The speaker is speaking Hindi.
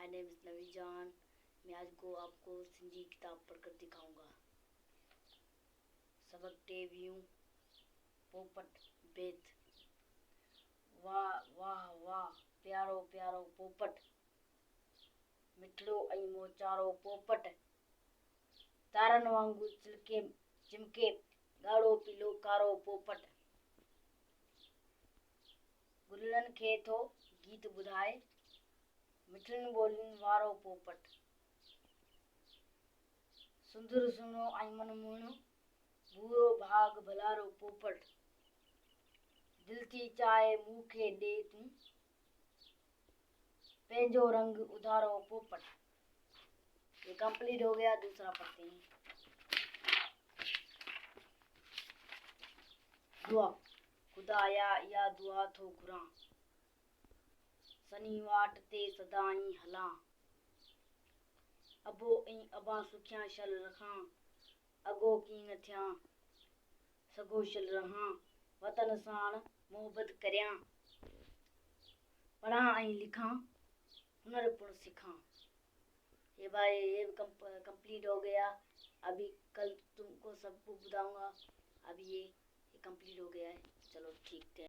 नेम इज नवी जान। मैं आज को आपको सिंधी किताब पढ़कर दिखाऊंगा। सबक टेवियूं पोपट बेत। वाह वाह वाह प्यारो प्यारो पोपट, मिठड़ो ऐं मोचारो पोपट, तारन वांगुरु चिलके चिमके, ॻाढ़ो पीलो कारो पोपट, गुलनि खे थो गीत ॿुधाए, मिठड़ियुनि ॿोलियुनि वारो पोपट, सुंदर सुहिणो ऐं मनमोहणो, भूरो भाग भलारो पोपट, दिल थी चाहे मुंह खे ॾे तूं, पंहिंजो रंग उधारो पोपट। ये कंप्लीट हो गया। दूसरा पढ़ते हैं। दुआ। खुदाया या दुआ थो घुरां, सनी वाट ते सदाईं हलां, अबो ऐं अबां सुखियां शल रखां, अगो की न थियां सगो शल रहां, वतन साण मोहबत करियां, पढ़ां ऐं लिखां, हुनर पुण सिखां। ये भाई ये कंप्लीट हो गया। अभी कल तुमको सबको बताऊंगा। अभी ये कंप्लीट हो गया है। चलो ठीक है।